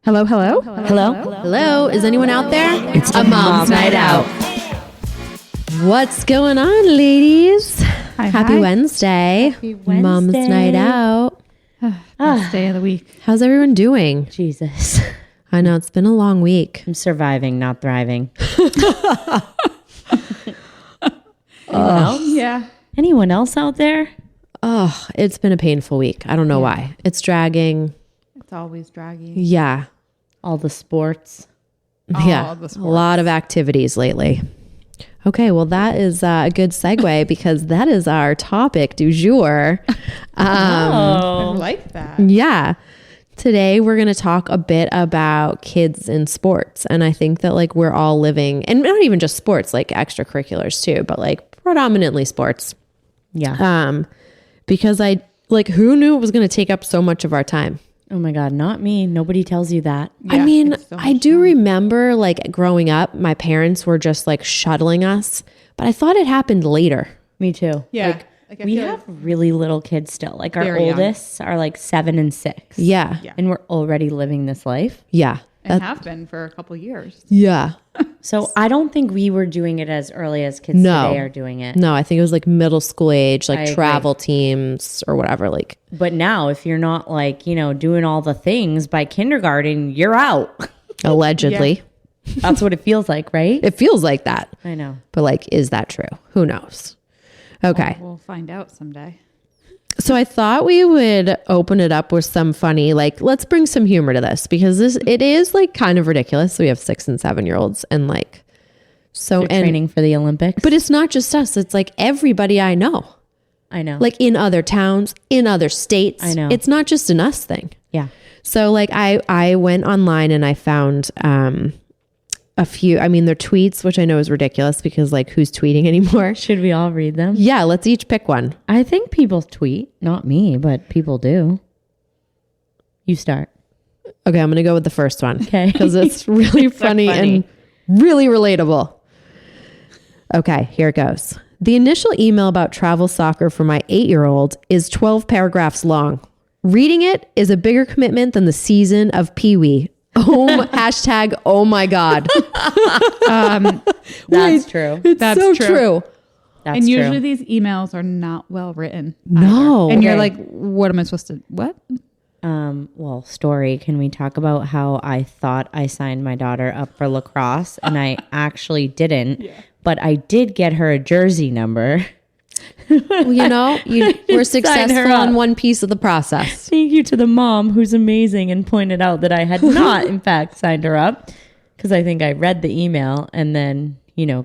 Hello, hello? Hello? Hello, is anyone out there? It's a mom's night out. What's going on, ladies? Happy hi. Wednesday. Mom's night out. Best day of the week. How's everyone doing? Jesus. I know it's been a long week. I'm surviving, not thriving. Yeah. Anyone else out there? Oh, it's been a painful week. I don't know why. It's dragging. It's always draggy. Yeah. All the sports. Yeah. the A sports. lot of activities lately. Okay, well, that is a good segue because that is our topic du jour. I like that. Yeah. Today we're going to talk a bit about kids in sports. And I think that like we're all living, and not even just sports, like extracurriculars too, but like predominantly sports. Yeah. Because who knew it was going to take up so much of our time? Oh my God, not me. Nobody tells you that. I mean, it's so I much do fun. remember like growing up, my parents were just like shuttling us, but I thought it happened later. Me too. Yeah. Like, we have really little kids still. Like our Very young. oldest are like 7 and 6. Yeah. Yeah. And we're already living this life. Yeah. And have been for a couple years. Yeah. So I don't think we were doing it as early as kids No. today are doing it. No, I think it was like middle school age, I like agree. travel teams or whatever. Like, But now if you're not like, doing all the things by kindergarten, you're out. allegedly. That's what it feels like, right? It feels like that. I know. But like, is that true? Who knows? Okay. We'll find out someday. So I thought we would open it up with some funny, like, let's bring some humor to this because it is like kind of ridiculous. We have 6 and 7-year-olds and like, so, You're and, training for the Olympics. but it's not just us. It's like everybody I know, I know. like in other towns, in other states. I know. It's not just an us thing. yeah. So like I went online and I found, a few, their tweets, which I know is ridiculous because like who's tweeting anymore? Should we all read them? Yeah. Let's each pick one. I think people tweet. Not me, but people do. You start. Okay. I'm going to go with the first one. Okay. Because it's really funny and really relatable. Okay, here it goes. The initial email about travel soccer for my 8-year-old is 12 paragraphs long. Reading it is a bigger commitment than the season of Pee-wee. Hashtag, oh my God. That's true. It's That's so true. true. That's And true. usually these emails are not well written. No. And you're Okay. like, what am I supposed to, what? Well, story. Can we talk about how I thought I signed my daughter up for lacrosse and I actually didn't, but I did get her a jersey number. Well, we're successful up. in one piece of the process. Thank you to the mom who's amazing and pointed out that I had not, in fact, signed her up because I think I read the email and then,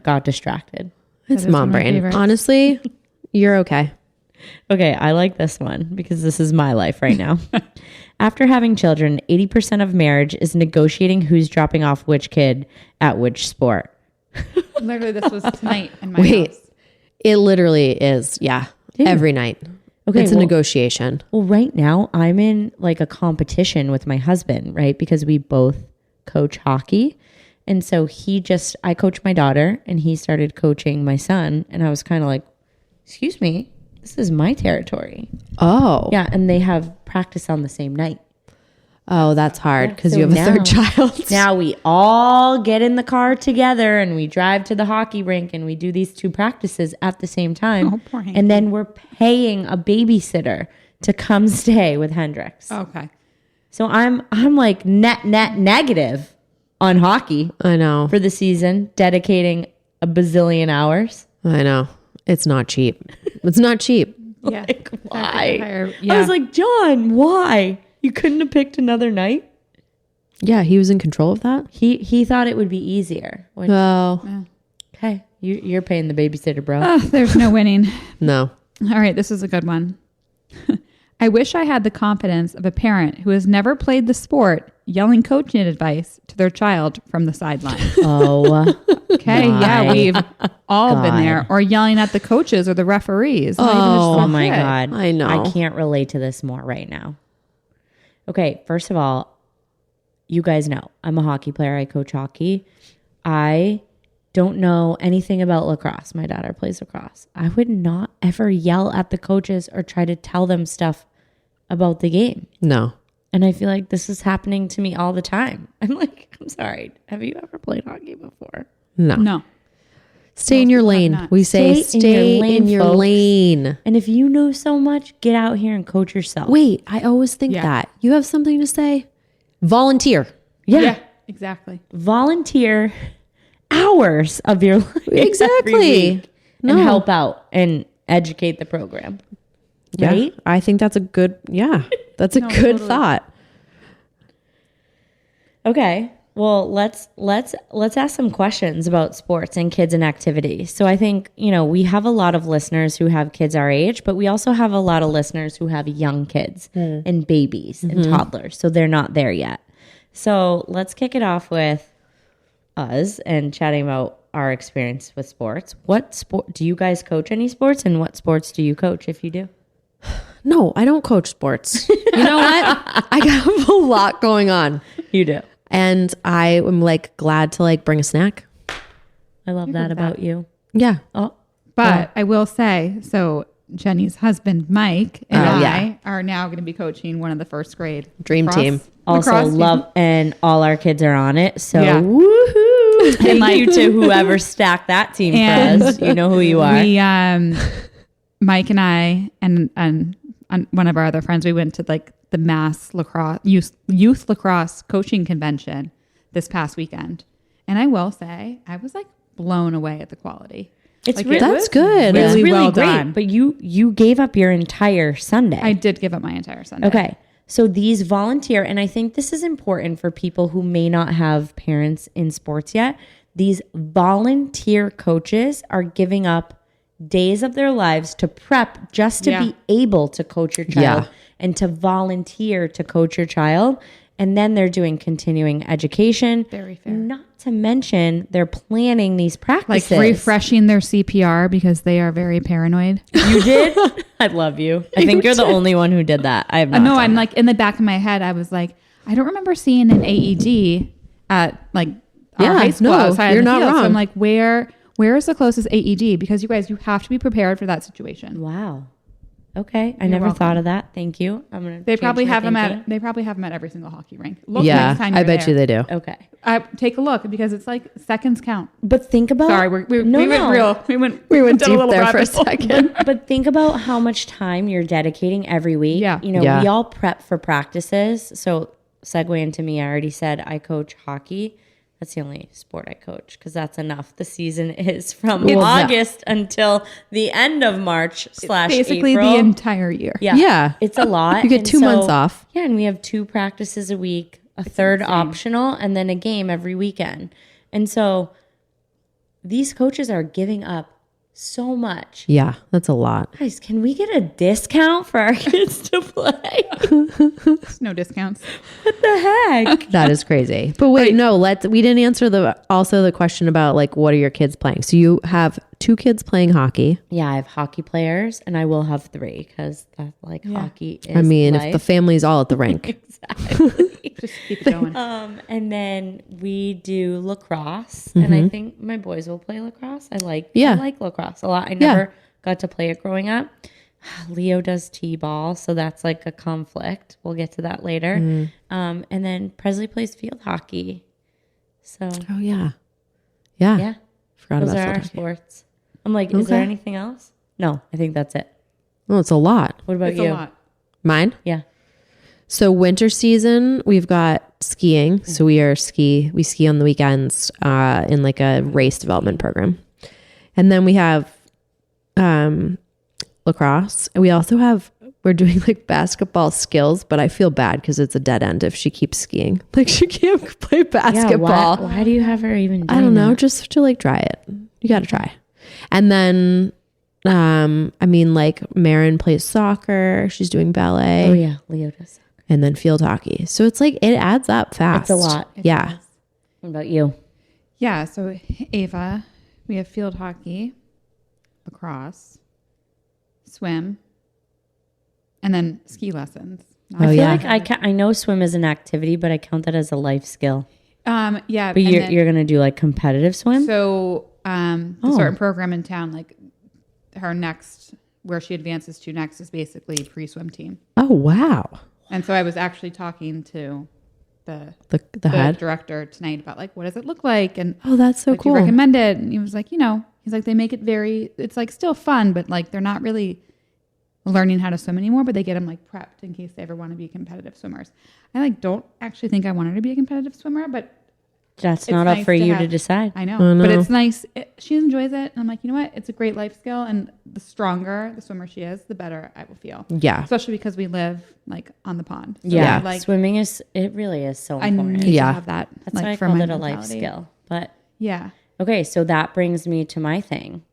got distracted. It's is one mom of my brain. favorites. Honestly, you're okay. Okay, I like this one because this is my life right now. After having children, 80% of marriage is negotiating who's dropping off which kid at which sport. Literally, this was tonight in my Wait. house. It literally is. Yeah. Every night. Okay, It's a well- negotiation. Well, right now I'm in like a competition with my husband, right? Because we both coach hockey. And so I coach my daughter and he started coaching my son. And I was kind of like, excuse me, this is my territory. Oh. Yeah. And they have practice on the same night. Oh, that's hard because So you have a now- third child. Now we all get in the car together and we drive to the hockey rink and we do these 2 practices at the same time. Oh, poor Hanky. And then we're paying a babysitter to come stay with Hendrix. Okay. So I'm like net negative on hockey I know. for the season, dedicating a bazillion hours. I know. It's not cheap. It's not cheap. Yeah. Like, why? Yeah. I was like, John, why? You couldn't have picked another night? Yeah, he was in control of that. He thought it would be easier. Which, Oh, okay, you're paying the babysitter, bro. Oh, there's no winning. no. All right, this is a good one. I wish I had the confidence of a parent who has never played the sport yelling coaching advice to their child from the sideline. Oh, Okay, yeah, My we've all been God. there. Or yelling at the coaches or the referees. Not even just oh the my kid. God. I know. I can't relate to this more right now. Okay, first of all, you guys know I'm a hockey player. I coach hockey. I don't know anything about lacrosse. My daughter plays lacrosse. I would not ever yell at the coaches or try to tell them stuff about the game. No. And I feel like this is happening to me all the time. I'm like, I'm sorry. Have you ever played hockey before? No. Stay Most in your people have lane. not. We say stay in your folks. lane. And if you know so much, get out here and coach yourself. Wait, I always think Yeah. that. You have something to say? Volunteer. Yeah. Exactly. Volunteer hours of your life. Exactly. Every week No. and help out and educate the program. Yeah. Right? I think that's a good, that's a No, good totally. thought. Okay. Well, let's ask some questions about sports and kids and activities. So I think, we have a lot of listeners who have kids our age, but we also have a lot of listeners who have young kids and babies and toddlers. So they're not there yet. So let's kick it off with us and chatting about our experience with sports. What sport do you guys coach? Any sports, and what sports do you coach if you do? No, I don't coach sports. You know what? I have a lot going on. You do. And I am glad to bring a snack. I love that about you. Yeah. Oh, But I will say, so Jenny's husband, Mike, and Oh, I yeah. are now going to be coaching one of the first grade. Dream team. also lacrosse love, and all our kids are on it. So Yeah. woohoo! Thank you to whoever stacked that team And for us. You know who you are. We, Mike and I, and one of our other friends, we went to the mass lacrosse youth lacrosse coaching convention this past weekend, and I will say I was blown away at the quality. It's Like, really, That's good. It's Really really well great. done. But you gave up your entire Sunday. I did give up my entire Sunday. Okay. So these volunteer, and I think this is important for people who may not have parents in sports yet. These volunteer coaches are giving up days of their lives to prep just to Yeah. be able to coach your child Yeah. and to volunteer to coach your child. And then they're doing continuing education. Very fair. Not to mention they're planning these practices. Refreshing their CPR because they are very paranoid. You did? I love you. I think you're the only one who did that. I have not. No, done I'm in the back of my head, I was like, I don't remember seeing an AED at our high school no, outside you're of the not field. So wrong. I'm like, where is the closest AED? Because you guys, you have to be prepared for that situation. Wow. Okay. I never welcome. thought of that. Thank you. I'm going to They probably have them at every single hockey rink. Look Yeah, next time I you're bet you there. they do. Okay. Take a look because it's seconds count. But think about. Sorry, we No, went no. real. We went Deep down a little there for a rabbit hole. second. But think about how much time you're dedicating every week. Yeah. Yeah. We all prep for practices. So segue into me. I already said I coach hockey. That's the only sport I coach because that's enough. The season is from August until the end of March / Basically April. the entire year. Yeah. Yeah. It's a lot. You get And 2 months off. Yeah. And we have 2 practices a week, a third optional, and then a game every weekend. And so these coaches are giving up so much. Yeah, that's a lot. Guys, can we get a discount for our kids to play? There's no discounts. What the heck? That is crazy. But wait, no, we didn't answer the question about what are your kids playing? So you have 2 kids playing hockey. Yeah, I have hockey players, and I will have 3 because that's hockey is I mean, life. if the family's all at the rink. Exactly. Just keep it going. And then we do lacrosse, and I think my boys will play lacrosse. I like lacrosse a lot. I never got to play it growing up. Leo does t-ball, so that's a conflict. We'll get to that later. And then Presley plays field hockey. So Oh yeah. Yeah. yeah, Forgot those about are field our hockey. sports. I'm like, is there Okay. anything else? No, I think that's it. Well, it's a lot. What about It's you? a lot. Mine? Yeah. So winter season, we've got skiing. So we ski on the weekends in a race development program. And then we have lacrosse. And we also we're doing basketball skills, but I feel bad because it's a dead end if she keeps skiing. She can't play basketball. Yeah, why do you have her even doing I don't know, that? just to try it. You got to try. And then, Marin plays soccer. She's doing ballet. Oh yeah, Leo does. And then field hockey. So it's it adds up fast. It's a lot. Yeah. What about you? Yeah, so Ava, we have field hockey, lacrosse, swim, and then ski lessons. Oh, I feel yeah. like I know swim is an activity, but I count that as a life skill. Yeah. But you're gonna do competitive swim? So the certain program in town, her next, where she advances to next is basically pre-swim team. Oh, wow. And so I was actually talking to the head director tonight about like, what does it look like? And that's so like, cool. do you recommend it? And he was like, he's like, they make it it's like still fun, but like they're not really learning how to swim anymore, but they get them like prepped in case they ever want to be competitive swimmers. I like don't actually think I want her to be a competitive swimmer, but that's not up for you to decide. I know, but it's nice. She enjoys it. And I'm like, you know what? It's a great life skill. And the stronger the swimmer she is, the better I will feel. Yeah. Especially because we live like on the pond. So yeah. Like swimming it really is so important. I need to have that. That's like, why I for call my it a life mentality. skill. But yeah. Okay. So that brings me to my thing,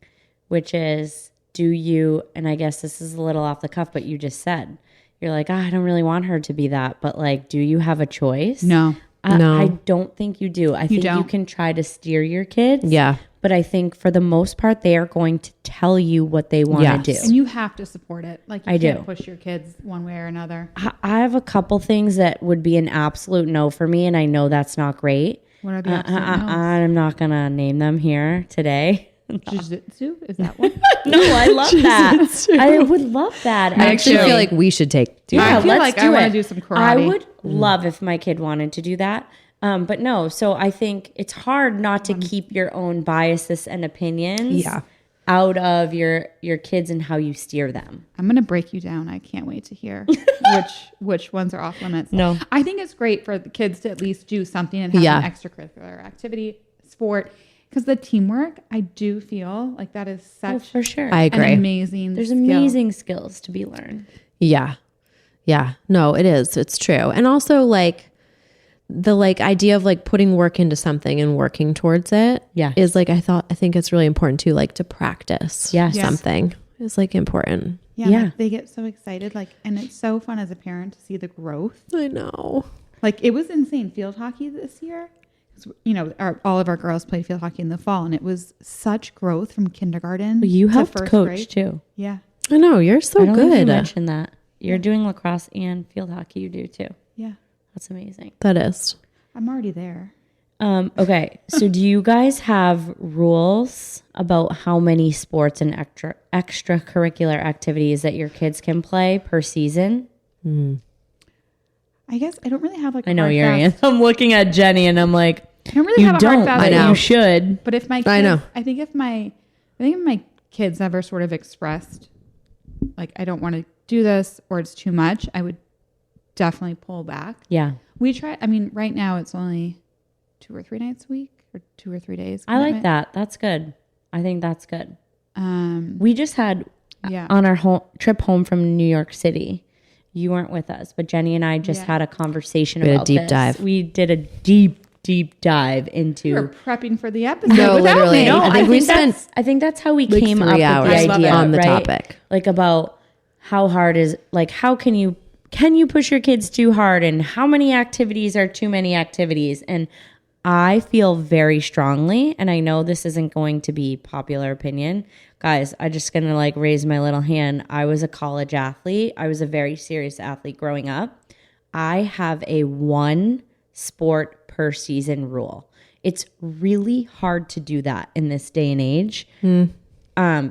which is, do you, and I guess this is a little off the cuff, but you just said, you're like, I don't really want her to be that. But like, do you have a choice? No. No. I don't think you do. I think you don't. can try to steer your kids. Yeah. But I think for the most part, they are going to tell you what they want to do. And you have to support it. Like you I can't do. push your kids one way or another. I have a couple things that would be an absolute no for me, and I know that's not great. What are the absolute no's? I'm not going to name them here today. Jiu-jitsu? Is that one? No, I love that. I would love that. I actually feel like we should do I that. feel like I want to do some karate. I would love if my kid wanted to do that. But no, so I think it's hard not to keep your own biases and opinions out of your kids and how you steer them. I'm going to break you down. I can't wait to hear which ones are off limits. No. I think it's great for the kids to at least do something and have an extracurricular activity, sport. Because the teamwork, I do feel like that is such for sure. I agree. an amazing There's skill. amazing skills to be learned. Yeah. Yeah. No, it is. It's true. And also like the like idea of like putting work into something and working towards it is like, I think it's really important too, like to practice something is like important. Yeah. Like they get so excited. Like, and it's so fun as a parent to see the growth. I know. Like it was insane. Field hockey this year. All of our girls played field hockey in the fall, and it was such growth from kindergarten. You to helped first coach grade. too. Yeah, I know. You're so I don't know if good. you mentioned that. You're doing lacrosse and field hockey. You do too. Yeah, that's amazing. That is. I'm already there. Okay, so do you guys have rules about how many sports and extracurricular activities that your kids can play per season? I guess I don't really have like. I know you're in. I'm looking at Jenny and I'm like, I don't really have a hard fast. I know. You should. But if my kids, I think if my kids ever sort of expressed like I don't want to do this or it's too much, I would definitely pull back. Yeah. We try. I mean, right now it's only 2 or 3 nights a week or 2 or 3 days. I like that. That's good. I think that's good. We just had on our trip home from New York City. You weren't with us, but Jenny and I just had a conversation about a deep this. dive. We did a deep dive into. We were prepping for the episode. No, literally. No, I think that's how we like came 3 up with hours the idea on the right? topic. Like about how hard is like how can you push your kids too hard and how many activities are too many activities? And I feel very strongly, and I know this isn't going to be popular opinion. Guys, I'm just going to like raise my little hand. I was a college athlete. I was a very serious athlete growing up. I have a 1 sport per season rule. It's really hard to do that in this day and age.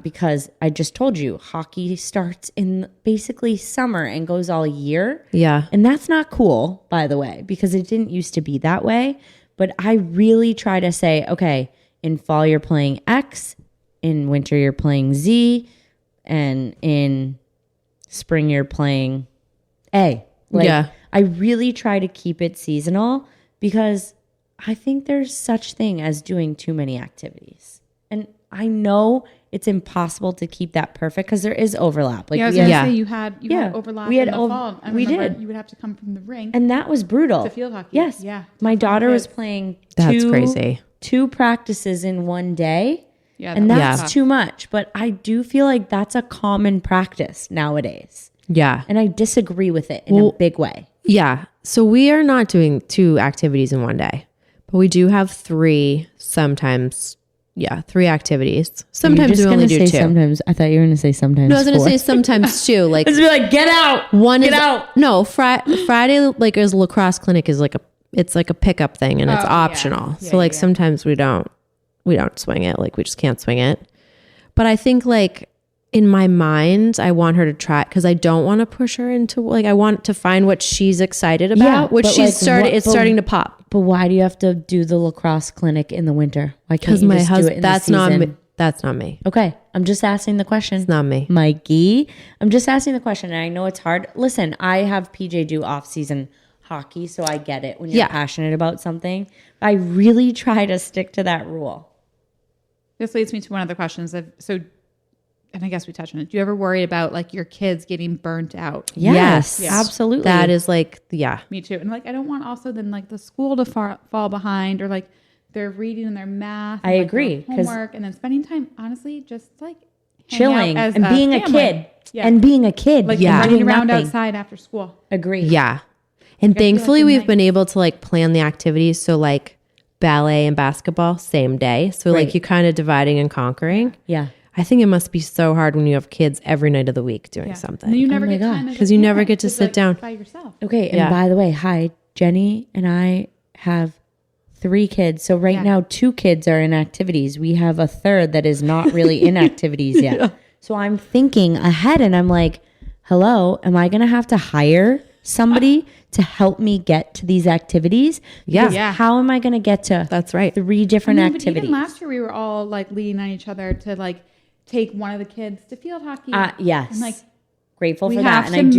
Because I just told you, hockey starts in basically summer and goes all year. Yeah. And that's not cool, by the way, because it didn't used to be that way. But I really try to say, okay, in fall you're playing X, in winter you're playing Z, and in spring you're playing A. I really try to keep it seasonal because I think there's such thing as doing too many activities. And I know it's impossible to keep that perfect because there is overlap. Like I was going to say you had overlap in the fall. I remember did. You would have to come from the rink. And that was brutal. To field hockey. Yes. Yeah. My daughter was playing crazy. 2 practices in one day. Yeah. And that's too much. But I do feel like that's a common practice nowadays. Yeah. And I disagree with it in a big way. Yeah. So we are not doing 2 activities in one day, but we do have 3 sometimes. Yeah, 3 activities. Sometimes we only do 2. Sometimes I thought you were going to say sometimes. No, I was going to say sometimes 2. Like it's be like get out. Get out. No, Friday like is lacrosse clinic is like it's like a pickup thing and it's optional. Yeah. So like sometimes we don't swing it. Like we just can't swing it. But I think like in my mind, I want her to try because I don't want to push her into like I want to find what she's excited about, which she's starting to pop. But why do you have to do the lacrosse clinic in the winter? Why can't Because you my just do it in husband, that's not season? me. That's not me. Okay, I'm just asking the question. It's not me. Mikey, I'm just asking the question, and I know it's hard. Listen, I have PJ do off-season hockey, so I get it when you're passionate about something. I really try to stick to that rule. This leads me to one of the questions. And I guess we touched on it. Do you ever worry about like your kids getting burnt out? Yes, absolutely. That is like, yeah. Me too. And like, I don't want also then like the school to fall behind or like their reading and their math. I and, like, agree. their homework and then spending time, honestly, just like chilling as and being a family. kid. Yeah. And being a kid. Like doing running around nothing. outside after school. Agree. Yeah. And thankfully we've been able to like plan the activities. So like ballet and basketball, same day. So like you kind of dividing and conquering. Yeah. I think it must be so hard when you have kids every night of the week doing something. And you never get time because you never get to sit down by yourself. Okay. And by the way, hi, Jenny and I have 3 kids. So right now, 2 kids are in activities. We have a third that is not really in activities yet. So I'm thinking ahead and I'm like, hello, am I going to have to hire somebody to help me get to these activities? Because how am I going to get to That's right. 3 different But activities? even last year, we were all like leaning on each other to like take one of the kids to field hockey. Yes. And like, grateful we for have that. to And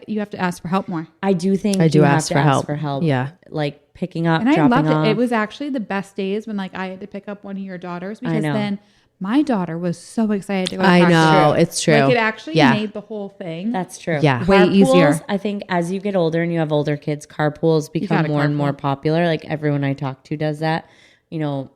you have to ask for help more. I do think I do you ask have to for help. ask for help. Yeah. Like picking up, And I dropping loved off. it. It was actually the best days when like I had to pick up one of your daughters because know. then my daughter was so excited to go to I hockey. know. It's true. Like it actually made the whole thing. That's true. Yeah. Way Carpools, easier. I think as you get older and you have older kids, carpools become gotta more and carpool. more popular. Like everyone I talk to does that. You know,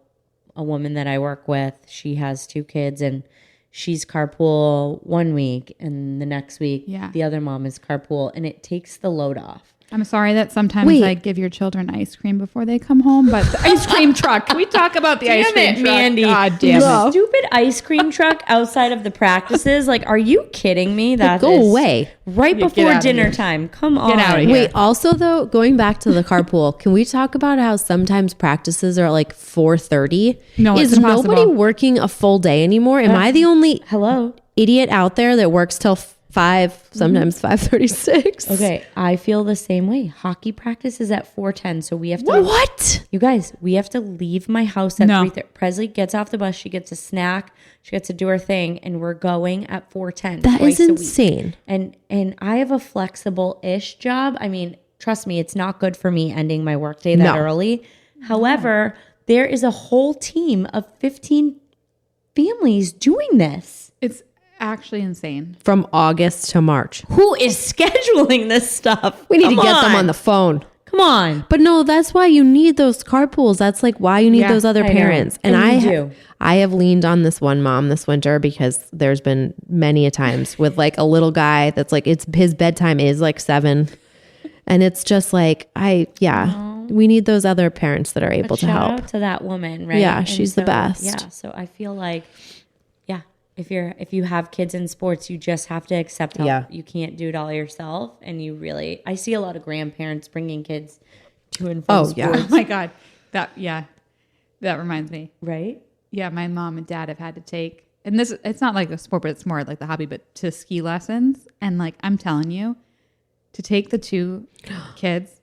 a woman that I work with, she has 2 kids and she's carpool one week and the next week the other mom is carpool and it takes the load off. I'm sorry that sometimes I give your children ice cream before they come home, but the ice cream truck. Can we talk about the ice cream truck? Mandy. God damn it. Stupid ice cream truck outside of the practices. Like, are you kidding me? That Go is away. right Yeah, get before outta dinner here. time. Come on. Get out of here. Wait, also though, going back to the carpool, can we talk about how sometimes practices are at like 4:30? No, it's Is nobody impossible. working a full day anymore? Am I the only idiot out there that works till 5, sometimes 5:36? Okay, I feel the same way. Hockey practice is at 4:10, so we have to. What? You guys, we have to leave my house at No. 3:30. Presley gets off the bus. She gets a snack. She gets to do her thing, and we're going at 4:10. That is twice a week. insane. And I have a flexible-ish job. I mean, trust me, it's not good for me ending my workday that early. However, there is a whole team of 15 families doing this. It's actually insane. From August to March. Who is scheduling this stuff? We need to get them on the phone. Come on. But no, that's why you need those carpools. That's like why you need those other I know. parents. And And you do. I have leaned on this one mom this winter because there's been many a times with like a little guy that's like his bedtime is like 7. And it's just like we need those other parents that are able to Shout help. out to that woman, right? Yeah, And she's the best. Yeah, so I feel like, if you have kids in sports, you just have to accept help. Yeah. You can't do it all yourself, and I see a lot of grandparents bringing kids to and from sports. Oh my God. That reminds me. Right? Yeah, my mom and dad have had to take, and it's not like a sport, but it's more like the hobby, but to ski lessons. And like, I'm telling you, to take the 2 kids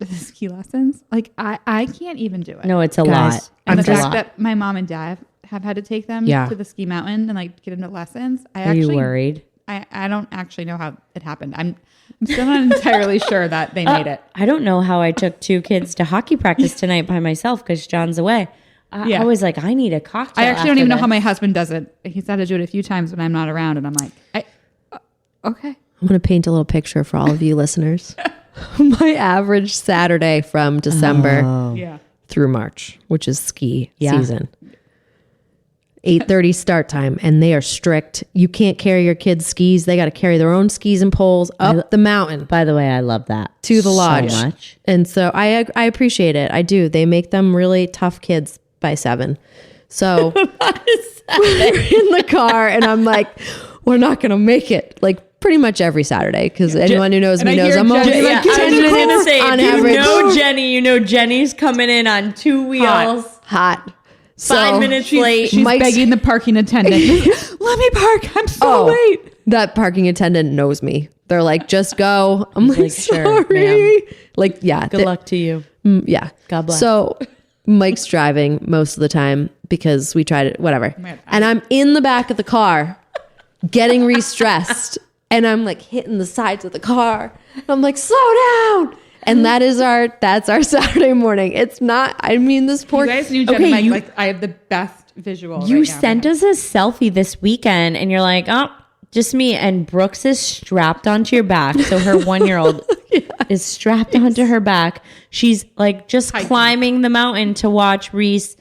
to the ski lessons, like I can't even do it. No, it's a Guys, lot. And the It's a fact lot. that my mom and dad have had to take them to the ski mountain and like get into lessons. Are you worried? I don't actually know how it happened. I'm still not entirely sure that they made it. I don't know how I took 2 kids to hockey practice tonight by myself because John's away. I was like, I need a cocktail. I actually don't even know after how my husband does it. He's had to do it a few times when I'm not around, and I'm like, okay. I'm going to paint a little picture for all of you listeners. My average Saturday from December Yeah. through March, which is ski Yeah. season. 8:30 start time, and they are strict. You can't carry your kids' skis. They got to carry their own skis and poles up the mountain By the way, I love that to the lodge. so much. And so I appreciate it. I do. They make them really tough kids by 7. So we're in the car, and I'm like, we're not going to make it. Like pretty much every Saturday, because anyone who knows me knows I'm only Jenny, like yeah, 10 I was just minutes gonna say, on if average. you know Jenny, you know Jenny's coming in on 2 wheels. Hot. 5 minutes late. She's Mike's- begging the parking attendant, let me park. I'm so late. That parking attendant knows me. They're like, just go. I'm like, sure, sorry. ma'am. Like, yeah. Good luck to you. Yeah. God bless. So Mike's driving most of the time because we tried it, whatever. Man, And I'm in the back of the car getting re-stressed. And I'm like hitting the sides of the car. I'm like, slow down. And that's our Saturday morning. It's not, I mean, this poor. You guys knew Jen and Mike, like I have the best visual. You right now. sent us a selfie this weekend and you're like, oh, just me. And Brooks is strapped onto your back. So her 1-year-old is strapped onto her back. She's like just climbing the mountain to watch Reese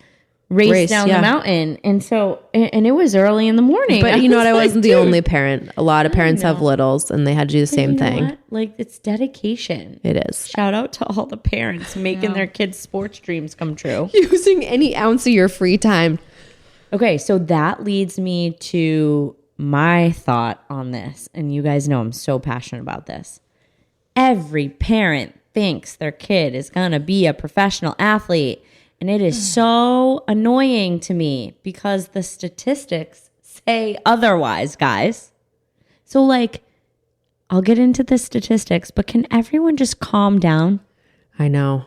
race down the mountain. And so, and it was early in the morning. But you know what? I was wasn't the only parent. A lot of parents have littles and they had to do the same thing. What? Like it's dedication. It is. Shout out to all the parents making their kids' sports dreams come true. Using any ounce of your free time. Okay, so that leads me to my thought on this. And you guys know I'm so passionate about this. Every parent thinks their kid is going to be a professional athlete. And it is so annoying to me because the statistics say otherwise, guys. So, like, I'll get into the statistics, but can everyone just calm down? I know.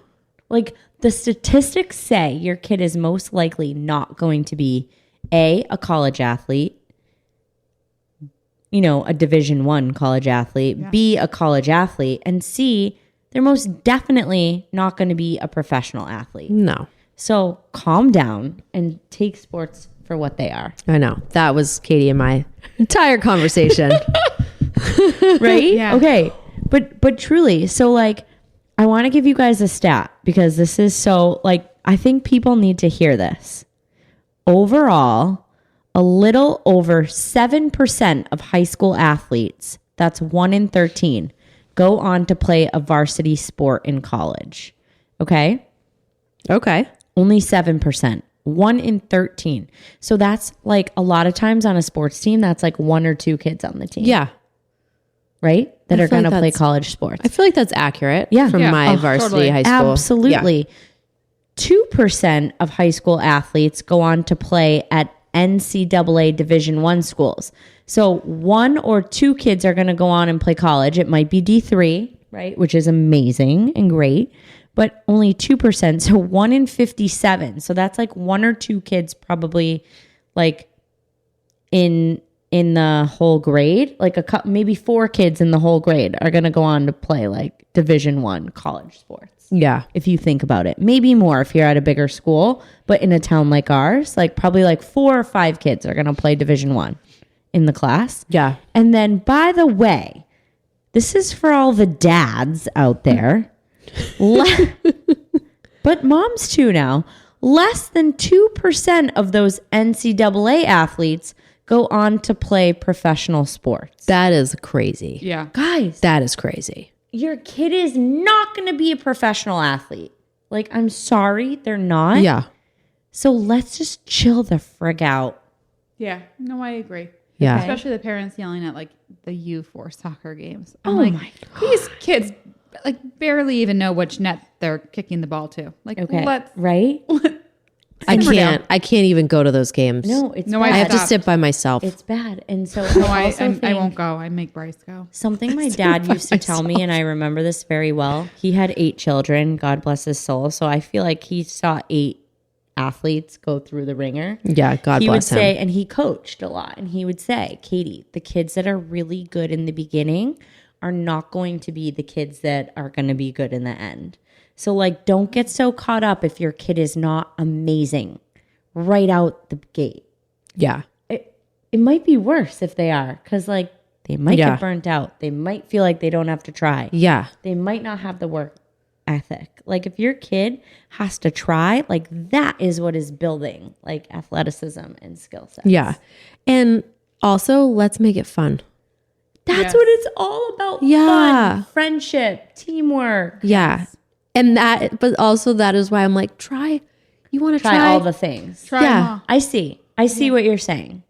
Like, the statistics say your kid is most likely not going to be a college athlete, you know, a Division I college athlete, B, a college athlete, and C, they're most definitely not going to be a professional athlete. No. So calm down and take sports for what they are. I know. That was Katie and my entire conversation. Right? Yeah. Okay. But truly, so like I want to give you guys a stat because this is so like I think people need to hear this. Overall, a little over 7% of high school athletes, that's 1 in 13, go on to play a varsity sport in college. Okay? Okay. Only 7%. 1 in 13. So that's like a lot of times on a sports team, that's like 1 or 2 kids on the team. Yeah. Right? That I are feel going to like play that's- college sports. I feel like that's accurate. Yeah. From Yeah. my Oh, varsity totally. high school. Absolutely. 2% of high school athletes go on to play at NCAA Division I schools. So 1 or 2 kids are going to go on and play college. It might be D3, right? Which is amazing and great, but only 2%. So 1 in 57. So that's like 1 or 2 kids probably like in the whole grade, like maybe 4 kids in the whole grade are going to go on to play like Division I college sports. Yeah. If you think about it, maybe more if you're at a bigger school, but in a town like ours, like probably like 4 or 5 kids are going to play Division I in the class. Yeah. And then, by the way, this is for all the dads out there, but moms too now. Less than 2% of those NCAA athletes go on to play professional sports. That is crazy. Yeah. Guys, That is crazy. your kid is not going to be a professional athlete. Like, I'm sorry, they're not. Yeah. So let's just chill the frig out. Yeah. No, I agree. Yeah. Especially the parents yelling at like the U4 soccer games. Oh I'm like, my these kids like barely even know which net they're kicking the ball to. Like, Okay. let's Right? I simmer can't. down. I can't even go to those games. No, it's No, bad. I have to stopped. sit by myself. It's bad. And so No, I also I think won't go. I make Bryce go. something my dad used to tell me, and I remember this very well. He had 8 children, God bless his soul. So I feel like he saw 8 athletes go through the ringer. Yeah, God He would bless him. say, and he coached a lot, and he would say, Katie, the kids that are really good in the beginning are not going to be the kids that are going to be good in the end. So, like, don't get so caught up if your kid is not amazing right out the gate. Yeah. It might be worse if they are, because, like, they might Yeah. get burnt out. They might feel like they don't have to try. Yeah. They might not have the work ethic. Like, if your kid has to try, like, that is what is building, like, athleticism and skill sets. Yeah. And also, let's make it fun. That's Yes. what it's all about. Yeah. Fun, friendship, teamwork. Yeah. And that, but also that is why I'm like, you want to Try all the things. Try Yeah. them all. I see what you're saying.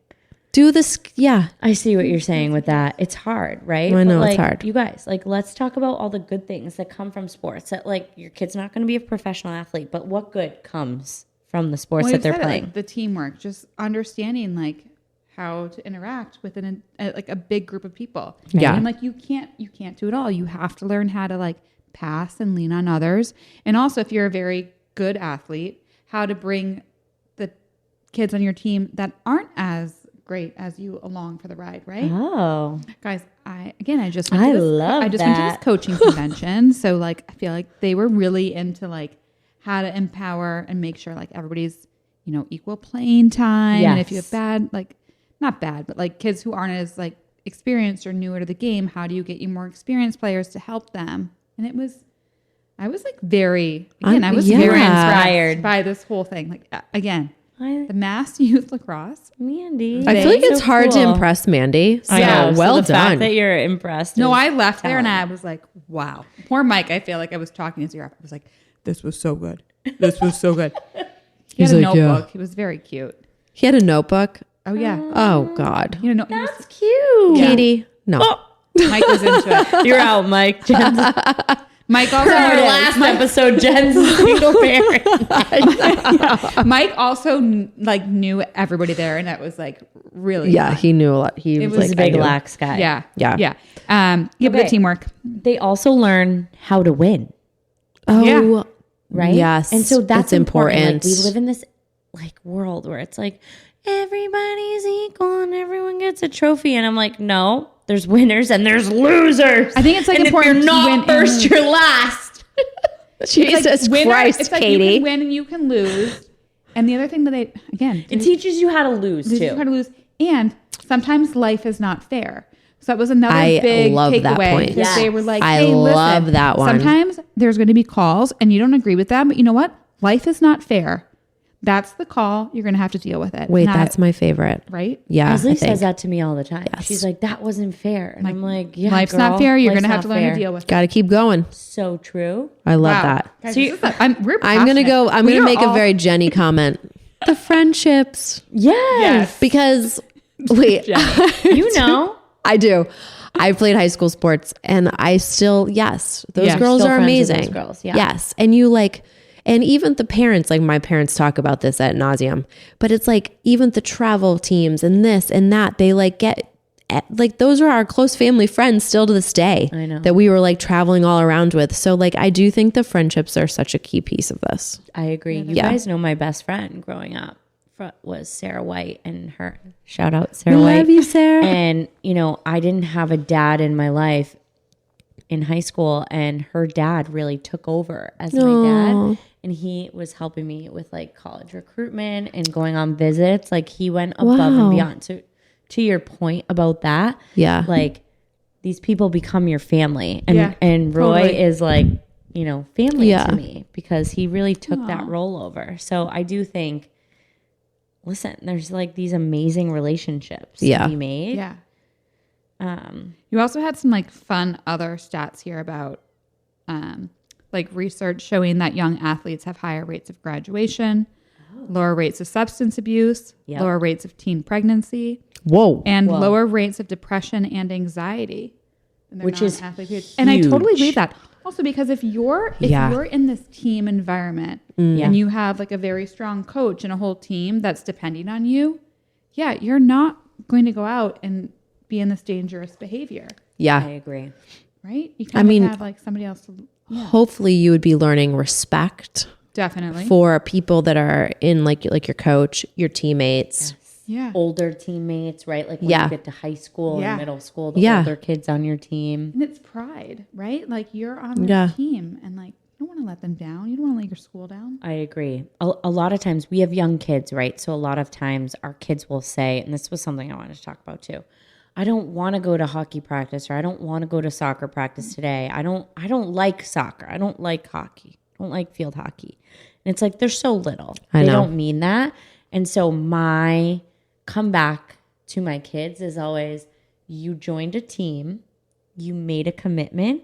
do this. Yeah. I see what you're saying with that. It's hard, right? I know, But, it's like, hard. You guys, like, let's talk about all the good things that come from sports. That, like, your kid's not going to be a professional athlete, but what good comes from the sports Well, that they're you've said it, playing. like, the teamwork, just understanding like how to interact within like a big group of people. Yeah. And like you can't do it all. You have to learn how to like pass and lean on others. And also if you're a very good athlete, how to bring the kids on your team that aren't as great as you along for the ride, right? Oh, Guys, I just went to this coaching convention. So like I feel like they were really into like how to empower and make sure like everybody's, equal playing time. And if you have bad, like not bad, but like kids who aren't as like experienced or newer to the game, how do you get you more experienced players to help them? And I was like very inspired by this whole thing. Like again, the Mass Youth Lacrosse. Mandy. I feel like it's hard to impress Mandy. So well the done. fact that you're impressed. No, I left there and I was like, wow. Poor Mike. I feel like I was talking his ear off. I was like, this was so good. This was so good. He had a notebook. He was very cute. He had a notebook. Oh yeah. Oh God. That's cute. Katie. No. Mike was into it. You're out, Mike. Jen's Mike also our last episode. Jen's a single parent. Mike also like knew everybody there, and that was like really fun. He knew a lot. He was like a big lax guy. Yeah. Yeah. Good teamwork. They also learn how to win. Oh, Yeah. Right. Yes. And so that's it's important. Like, we live in this like world where it's like everybody's equal and everyone gets a trophy, and I'm like, no, there's winners and there's losers. I think it's like and important if you're to not win first, you're last. Jesus Christ, it's like Katie. you can win and you can lose. And the other thing that It teaches you how to lose teaches too. you how to lose. And sometimes life is not fair. So that was another I big love that takeaway. point. Because they were like, I hey, love listen, that one. Sometimes there's going to be calls and you don't agree with them, but you know what? Life is not fair. That's the call. You're going to have to deal with it. Wait, that's my favorite. right. Yeah. Leslie I think. says that to me all the time. Yes. She's like, that wasn't fair. And I'm like, yeah, Life's girl, not fair. You're going to life's have to not learn fair. to deal with it. Got to keep going. So true. I love Wow. that. Guys, So this is we're I'm gonna passionate. go. I'm We gonna are make a all- very Jenny comment. The friendships, Yes. because wait, You know. I do. I played high school sports, and I still those Yeah. girls Still are friends with those amazing. girls, yeah. Yes, and you like, and even the parents, like my parents talk about this ad nauseum. But it's like even the travel teams and this and that, they like get like those are our close family friends still to this day. I know. that we were like traveling all around with. So like I do think the friendships are such a key piece of this. I agree. You guys know my best friend growing up was Sarah White, and her shout out Sarah White. Love you, Sarah. And I didn't have a dad in my life in high school, and her dad really took over as my dad, and he was helping me with like college recruitment and going on visits. Like he went above and beyond. So to your point about that, Yeah. like these people become your family, and Yeah, and Roy totally. is like family Yeah. to me because he really took that role over. So I do think, listen, there's like these amazing relationships to be made. Yeah. You also had some like fun other stats here about like research showing that young athletes have higher rates of graduation, lower rates of substance abuse, lower rates of teen pregnancy, and lower rates of depression and anxiety. Which is non-athlete periods. And I totally huge. believe that. Also, because if you're in this team environment and you have like a very strong coach and a whole team that's depending on you, you're not going to go out and be in this dangerous behavior, I agree. right? You kind of have like somebody else to, Hopefully you would be learning respect definitely for people that are in like your coach, your teammates. Older teammates, right? Like when you get to high school and middle school, the older kids on your team. And it's pride, right? Like you're on this team and like you don't want to let them down. You don't want to let your school down. I agree. A lot of times we have young kids, right? So a lot of times our kids will say, and this was something I wanted to talk about too, I don't want to go to hockey practice, or I don't want to go to soccer practice today. I don't like soccer. I don't like hockey. I don't like field hockey. And it's like they're so little. They don't mean that. And so my comeback to my kids is always, you joined a team, you made a commitment,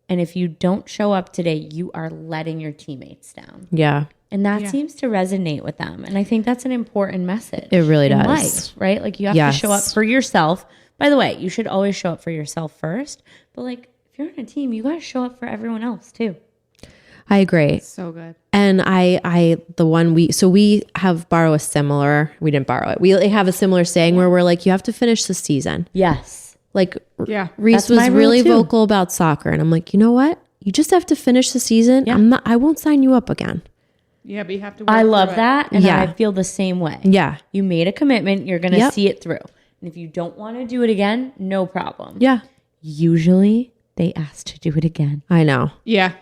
and if you don't show up today, you are letting your teammates down. Yeah. And that seems to resonate with them. And I think that's an important message. It really in does. life, right? Like you have to show up for yourself. By the way, you should always show up for yourself first. But like if you're on a team, you got to show up for everyone else too. I agree. So good. And we have borrow a similar, we didn't borrow it. We have a similar saying where we're like, you have to finish the season. Yes. Like Yeah. Reese That's my was rule really too. vocal about soccer. And I'm like, you know what? You just have to finish the season. Yeah. I won't sign you up again. Yeah, but you have to work I through love it. that. And Yeah. I feel the same way. Yeah. You made a commitment. You're going to Yep. see it through. And if you don't want to do it again, no problem. Yeah. Usually they ask to do it again. I know. Yeah.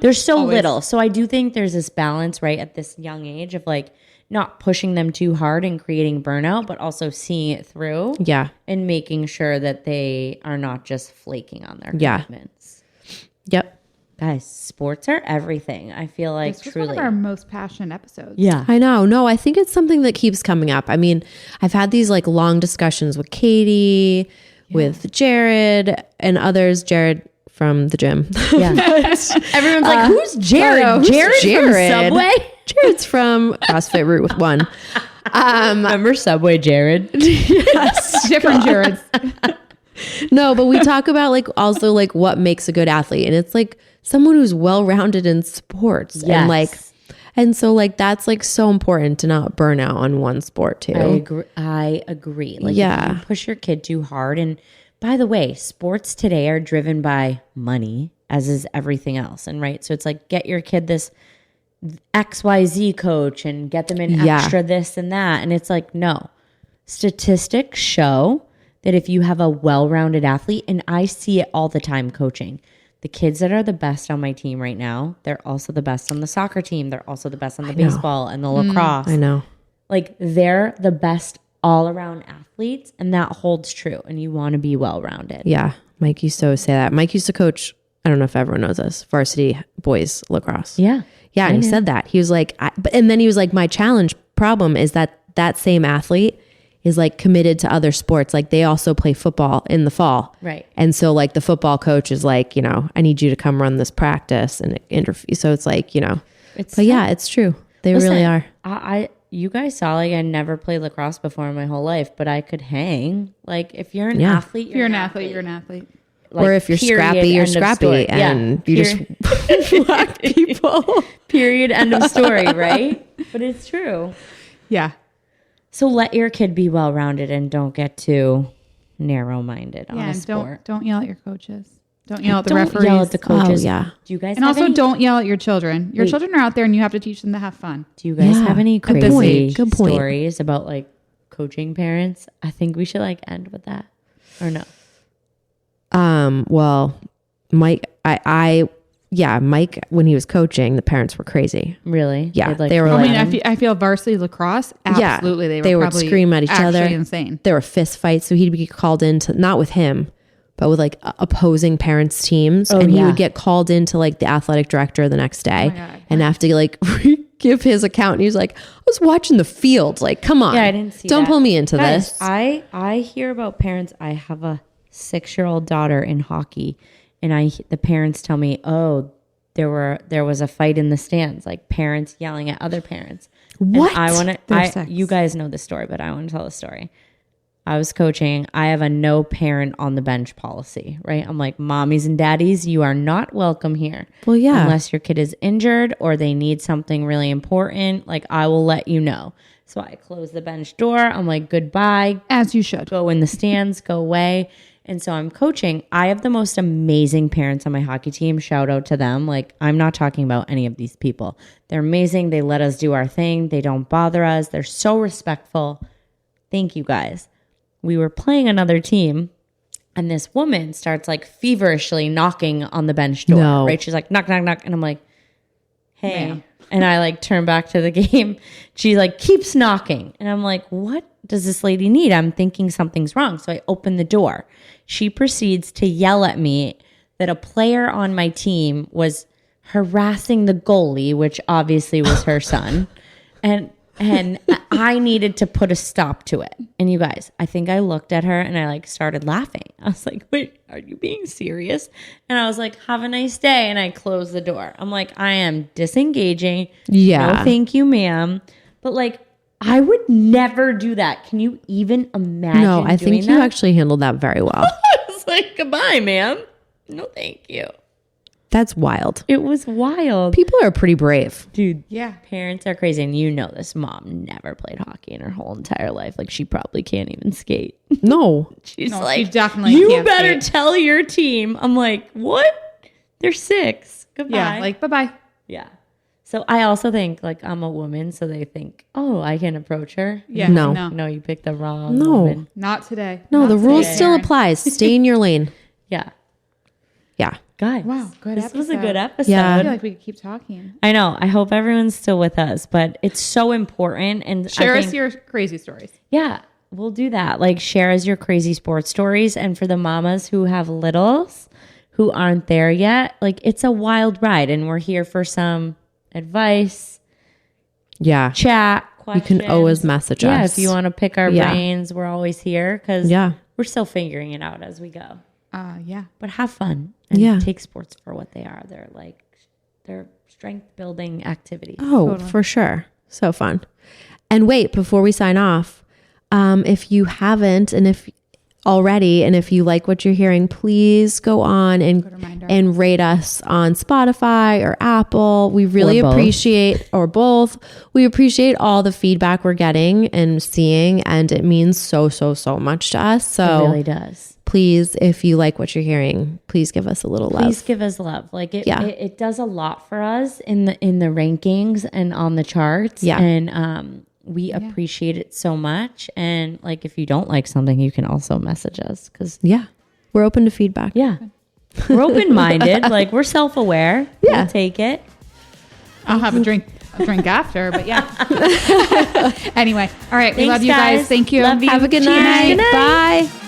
There's so Always. little. So I do think there's this balance, right, at this young age of like not pushing them too hard and creating burnout, but also seeing it through Yeah. and making sure that they are not just flaking on their Yeah. commitments. Yep. Guys, sports are everything. I feel like This was truly. one of our most passionate episodes. Yeah. I know. No, I think it's something that keeps coming up. I mean, I've had these like long discussions with Katie, with Jared and others. Jared from the gym. Yeah. Everyone's like, who's Jared? who's Jared from Jared? Subway? Jared's from CrossFit Route with One. Remember Subway Jared? Different Jareds. No, but we talk about like also like what makes a good athlete, and it's like someone who's well-rounded in sports, and like, and so like that's like so important to not burn out on one sport too. I agree. Like, Yeah. if you push your kid too hard, and by the way, sports today are driven by money, as is everything else. And right, so it's like get your kid this XYZ coach and get them in Yeah. extra this and that, and it's like no. Statistics show that if you have a well-rounded athlete, and I see it all the time coaching, the kids that are the best on my team right now, they're also the best on the soccer team. They're also the best on the baseball and the lacrosse. I know. Like they're the best all-around athletes, and that holds true. And you want to be well-rounded. Yeah, Mike used to always say that. Mike used to coach. I don't know if everyone knows this, varsity boys lacrosse. Yeah. Yeah, and he said that. He was like, and then he was like, my challenge problem is that same athlete is like committed to other sports. Like they also play football in the fall. Right. And so like the football coach is like, you know, I need you to come run this practice and interview. So it's like, you know, but yeah, it's true. They really are. You guys saw, like, I never played lacrosse before in my whole life, but I could hang. Like if you're an athlete, If you're an athlete, you're an athlete. Like, or if you're period, scrappy, you're end of scrappy story. and you just whack people. Period. End of story. Right. But it's true. Yeah. So let your kid be well-rounded and don't get too narrow-minded on Yeah, a and sport. don't yell at your coaches. Don't yell at the Don't referees. yell at the coaches. Oh, yeah. Do you guys And have also any, don't yell at your children. Your children are out there and you have to teach them to have fun. Do you guys Yeah. have any Good crazy point. Good point. stories about like coaching parents? I think we should like end with that. Or no? Well, Mike, Mike, when he was coaching, the parents were crazy. Really? Yeah, They'd, like, they were yell like- at I him? mean, I feel varsity lacrosse. Absolutely, they would probably scream at each actually other. Insane. There were fist fights, so he'd be called into, not with him, but with like opposing parents' teams, and he yeah. would get called into like the athletic director the next day, God. and have to like give his account. And he's like, I was watching the field. Like, come on, Yeah, I didn't see Don't that. pull me into Guys, this. I hear about parents. I have a 6-year-old daughter in hockey, and the parents tell me, oh, there was a fight in the stands, like parents yelling at other parents. What? And I want They're to. sex. You guys know the story, but I want to tell the story. I was coaching. I have a no parent on the bench policy, right? I'm like, mommies and daddies, you are not welcome here. Well, yeah. Unless your kid is injured or they need something really important, like I will let you know. So I close the bench door. I'm like, goodbye. As you should. Go in the stands, go away. And so I'm coaching. I have the most amazing parents on my hockey team. Shout out to them. Like, I'm not talking about any of these people. They're amazing. They let us do our thing. They don't bother us. They're so respectful. Thank you guys. We were playing another team, and this woman starts like feverishly knocking on the bench door. No. Right? She's like, knock, knock, knock. And I'm like, hey. Ma'am. And I like turn back to the game. She like keeps knocking. And I'm like, what does this lady need? I'm thinking something's wrong. So I open the door. She proceeds to yell at me that a player on my team was harassing the goalie, which obviously was her son. And I needed to put a stop to it. And you guys, I think I looked at her and I like started laughing. I was like, wait, are you being serious? And I was like, have a nice day. And I closed the door. I'm like, I am disengaging. Yeah. No, thank you, ma'am. But like, I would never do that. Can you even imagine? No, I think doing you that? actually handled that very well. I was like, goodbye, ma'am. No, thank you. That's wild. It was wild. People are pretty brave. Dude, Yeah. parents are crazy. And you know this mom never played hockey in her whole entire life. Like, she probably can't even skate. No. She's No, like, she definitely you can't better skate." tell your team. I'm like, what? They're 6. Goodbye. Yeah. Like, bye-bye. yeah. So I also think, like, I'm a woman, so they think, oh, I can approach her. Yeah. No. No, you picked the wrong No. woman. Not today. No, Not the rule today, still Aaron. applies. Stay in your lane. Yeah. Yeah. Guys. Wow, good This was a episode. good episode. Yeah. I feel like we could keep talking. I know. I hope everyone's still with us, but it's so important. And Share I us think, your crazy stories. yeah, we'll do that. Like, share us your crazy sports stories. And for the mamas who have littles who aren't there yet, like, it's a wild ride. And we're here for some advice, Yeah. chat, You questions. can always message Yeah, us. if you want to pick our Yeah. brains, we're always here because Yeah. we're still figuring it out as we go. Yeah. But have fun and Yeah. take sports for what they are. They're strength building activities. Oh, Totally. for sure. So fun. And wait, before we sign off, if you haven't and if already, and if you like what you're hearing, please go on Reminder. and rate us on Spotify or Apple. We really Or both. appreciate, or both. We appreciate all the feedback we're getting and seeing, and it means so much to us. So It really does. please, if you like what you're hearing, please give us a little love. Please give us love. Like it, Yeah. it does a lot for us in the rankings and on the charts. Yeah. And we appreciate it so much. And like, if you don't like something, you can also message us because Yeah. We're open to feedback. yeah, we're open minded. Like, we're self aware. Yeah. We'll take it. I'll have a drink after, but yeah. Anyway. All right. We Thanks, love you guys. guys. Thank you. Love you. Have a good Cheers. night. Good night. Bye.